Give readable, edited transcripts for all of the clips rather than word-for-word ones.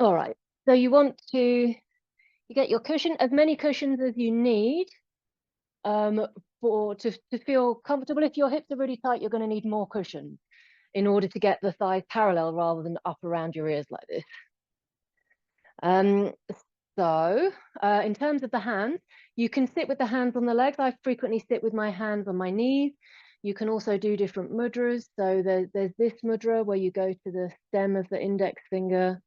All right. So you get your cushion, as many cushions as you need to feel comfortable. If your hips are really tight, you're going to need more cushion in order to get the thighs parallel rather than up around your ears like this. Um, in terms of the hands, you can sit with the hands on the legs. I frequently sit with my hands on my knees. You can also do different mudras. So there's this mudra where you go to the stem of the index finger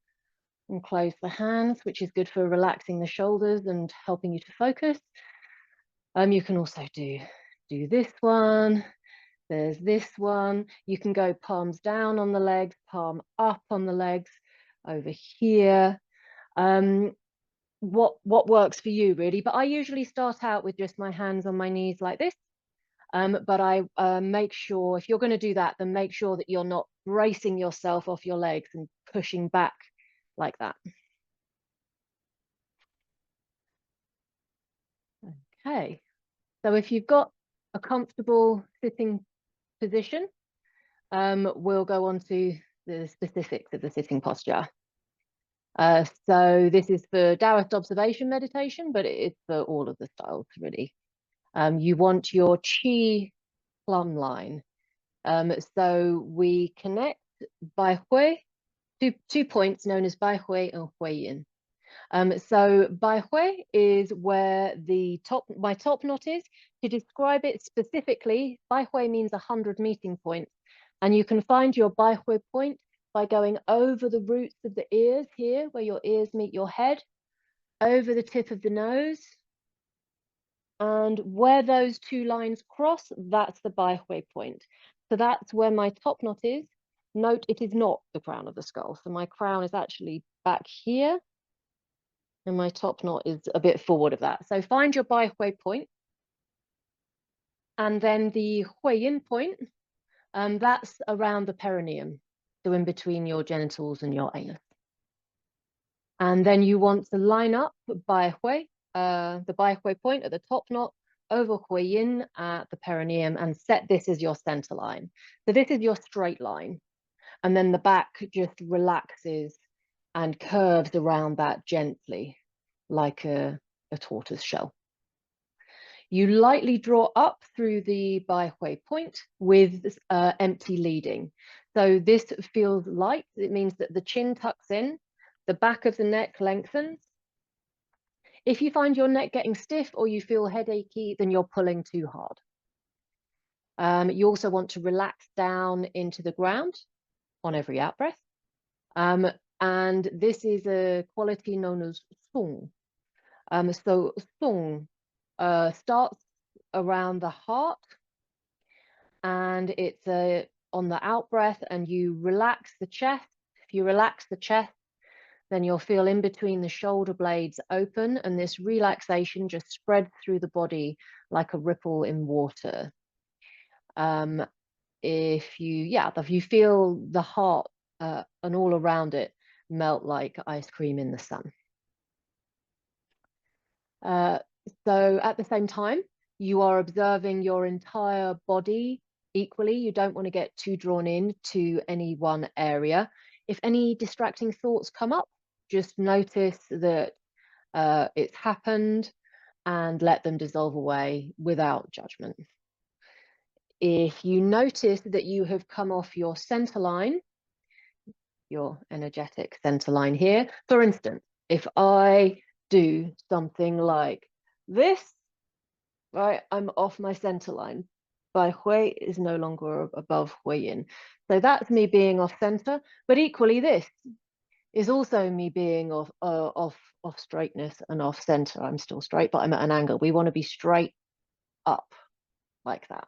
and close the hands, which is good for relaxing the shoulders and helping you to focus. You can also do this one. There's this one. You can go palms down on the legs, palm up on the legs, over here. What works for you really, but I usually start out with just my hands on my knees like this. But I make sure, if you're going to do that, then make sure that you're not bracing yourself off your legs and pushing back like that. Okay, so if you've got a comfortable sitting position, we'll go on to the specifics of the sitting posture. So this is for Taoist observation meditation, but it's for all of the styles really. You want your qi plumb line. So we connect Bai Hui, two points known as Bai Hui and Hui Yin. So Bai Hui is where my top knot is. To describe it specifically, Bai Hui means 100 meeting points. And you can find your Bai Hui point by going over the roots of the ears here, where your ears meet your head, over the tip of the nose. And where those two lines cross, that's the Bai Hui point. So that's where my top knot is. Note, it is not the crown of the skull. So my crown is actually back here. And my top knot is a bit forward of that. So find your Bai Hui point. And then the Hui Yin point, that's around the perineum. So in between your genitals and your anus. And then you want to line up Bai Hui, the Bai Hui point at the top knot, over Hui Yin at the perineum, and set this as your center line. So this is your straight line. And then the back just relaxes and curves around that gently, like a tortoise shell. You lightly draw up through the Bai Hui point with empty leading. So this feels light. It means that the chin tucks in, the back of the neck lengthens. If you find your neck getting stiff or you feel headachy, then you're pulling too hard. You also want to relax down into the ground on every out breath. And this is a quality known as song. So song starts around the heart, and it's on the out breath, and you relax the chest. If you relax the chest, then you'll feel in between the shoulder blades open, and this relaxation just spreads through the body like a ripple in water. If you feel the heart and all around it melt like ice cream in the sun. So at the same time, you are observing your entire body equally. You don't want to get too drawn in to any one area. If any distracting thoughts come up, just notice that it's happened and let them dissolve away without judgment. If you notice that you have come off your center line, your energetic center line here, for instance, if I do something like this, right, I'm off my center line. Bai Hui is no longer above Hui Yin. So that's me being off center, but equally this is also me being off straightness and off center. I'm still straight, but I'm at an angle. We want to be straight up like that.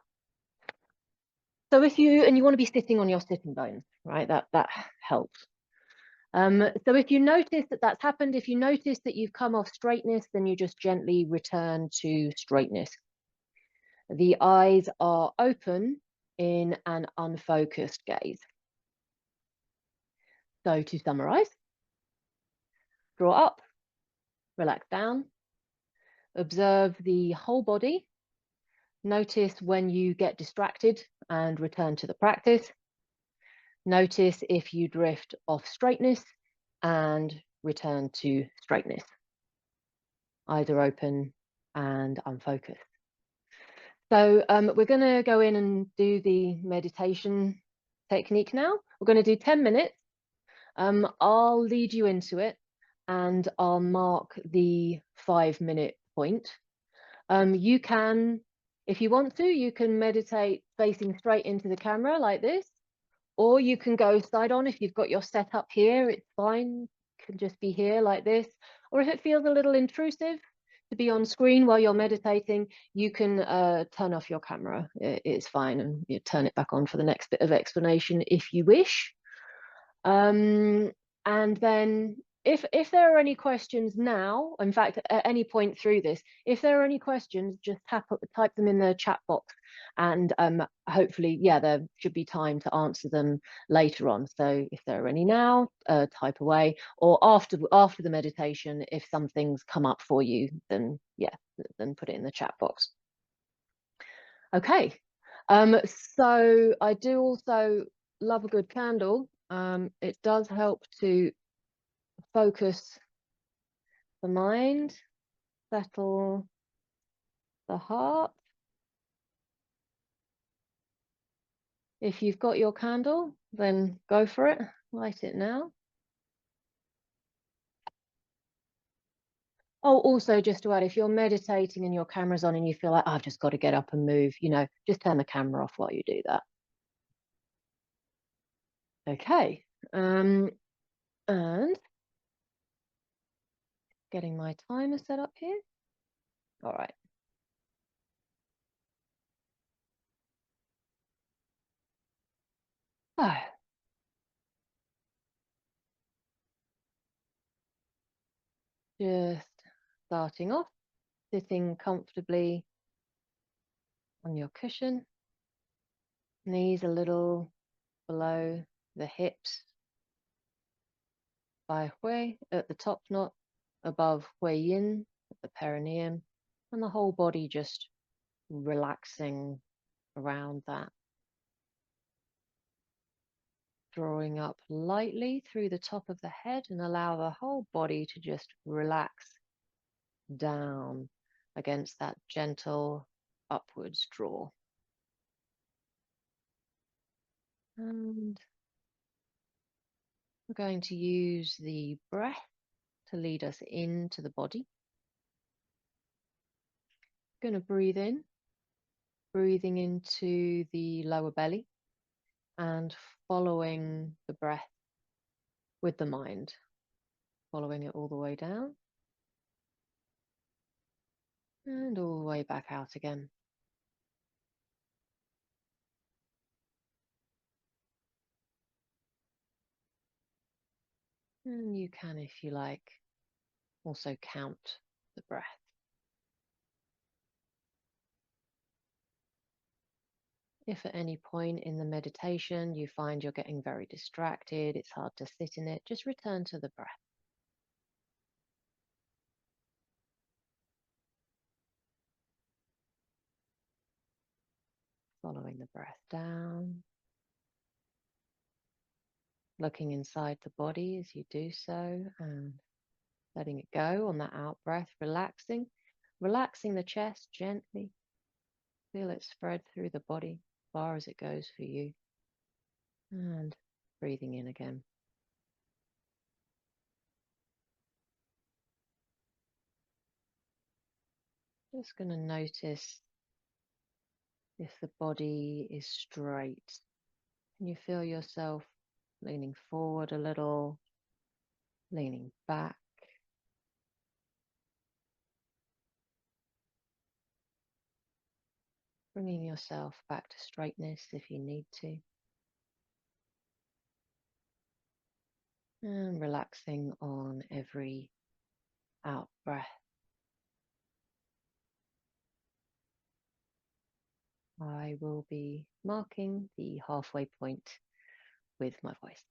So you want to be sitting on your sitting bones, right? That helps. So if you notice that that's happened, if you notice that you've come off straightness, then you just gently return to straightness. The eyes are open in an unfocused gaze. So to summarize, draw up, relax down, observe the whole body. Notice when you get distracted and return to the practice. Notice if you drift off straightness and return to straightness, eyes are open and unfocused. So we're going to go in and do the meditation technique now. We're going to do 10 minutes. I'll lead you into it and I'll mark the 5-minute point. You can, if you want to, you can meditate facing straight into the camera like this, or you can go side on. If you've got your setup here, it's fine. You can just be here like this. Or if it feels a little intrusive to be on screen while you're meditating, you can turn off your camera. It's fine, and you turn it back on for the next bit of explanation if you wish. And then if there are any questions now, in fact, at any point through this, if there are any questions, just type them in the chat box, and hopefully, yeah, there should be time to answer them later on. So if there are any now, type away, or after the meditation, if something's come up for you, then yeah, then put it in the chat box. Okay, so I do also love a good candle. It does help to focus the mind, settle the heart. If you've got your candle, then go for it. Light it now. Oh, also just to add, if you're meditating and your camera's on and you feel like, oh, I've just got to get up and move, just turn the camera off while you do that. Okay. And getting my timer set up here. All right. Oh. Just starting off, sitting comfortably on your cushion, knees a little below the hips, Bai Hui at the top knot, above Hui Yin at the perineum, and the whole body just relaxing around that. Drawing up lightly through the top of the head and allow the whole body to just relax down against that gentle upwards draw. And we're going to use the breath to lead us into the body. Going to breathe in, breathing into the lower belly and following the breath with the mind, following it all the way down and all the way back out again. And you can, if you like, also count the breath. If at any point in the meditation you find you're getting very distracted, it's hard to sit in it, just return to the breath. Following the breath down, looking inside the body as you do so, and letting it go on that out breath, relaxing the chest gently. Feel it spread through the body as far as it goes for you. And breathing in again. Just going to notice if the body is straight. Can you feel yourself leaning forward a little, leaning back? Bringing yourself back to straightness if you need to. And relaxing on every out breath. I will be marking the halfway point with my voice.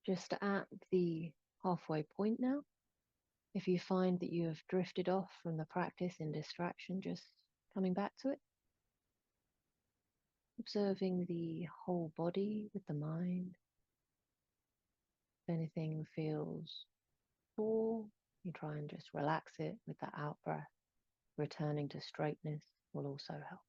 Just at the halfway point now. If you find that you have drifted off from the practice in distraction, just coming back to it. Observing the whole body with the mind. If anything feels sore, you try and just relax it with that out breath. Returning to straightness will also help.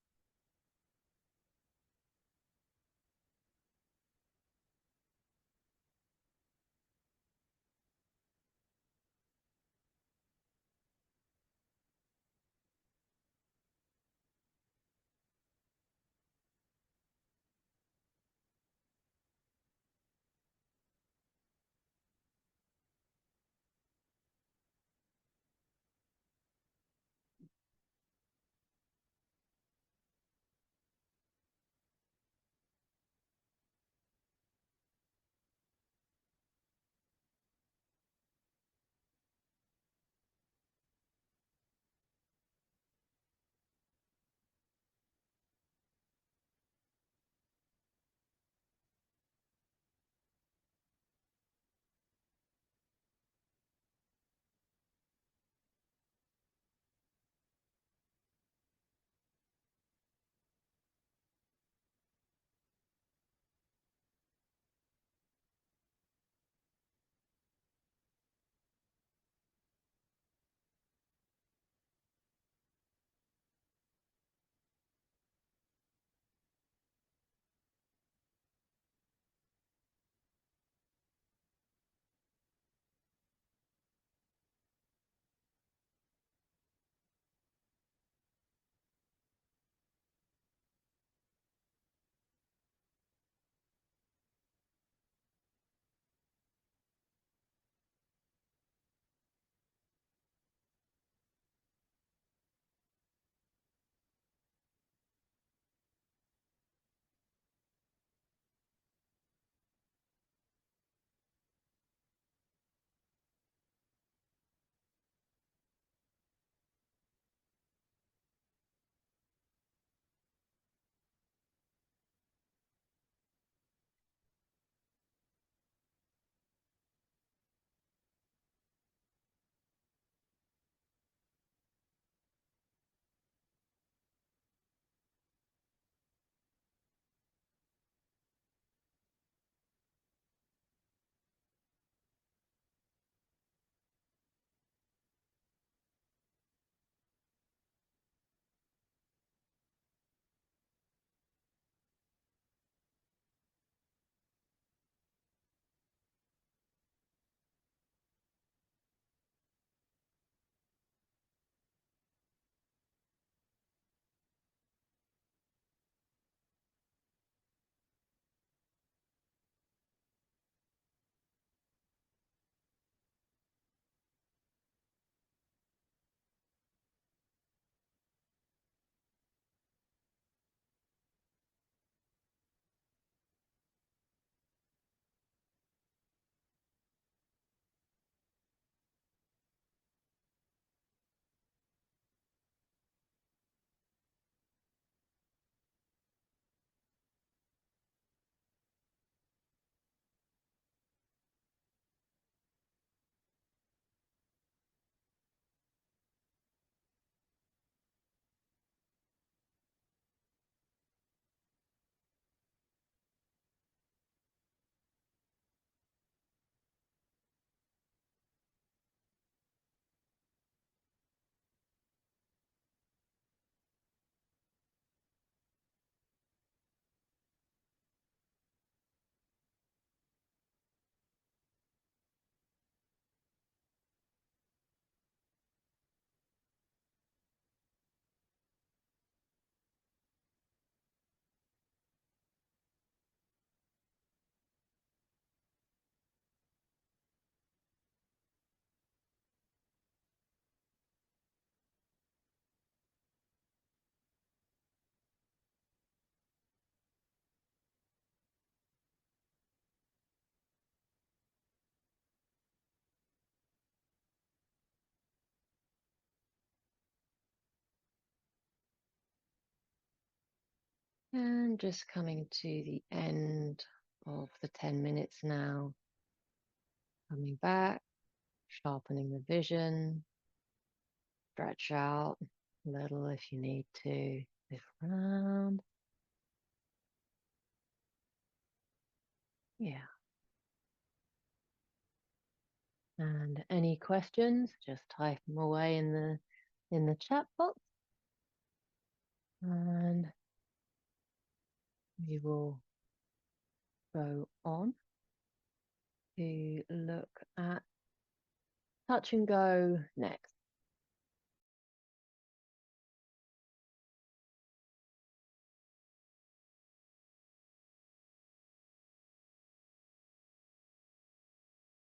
And just coming to the end of the 10 minutes now. Coming back, sharpening the vision, stretch out a little if you need to, lift around. Yeah. And any questions, just type them away in the chat box. And we will go on to look at touch and go next.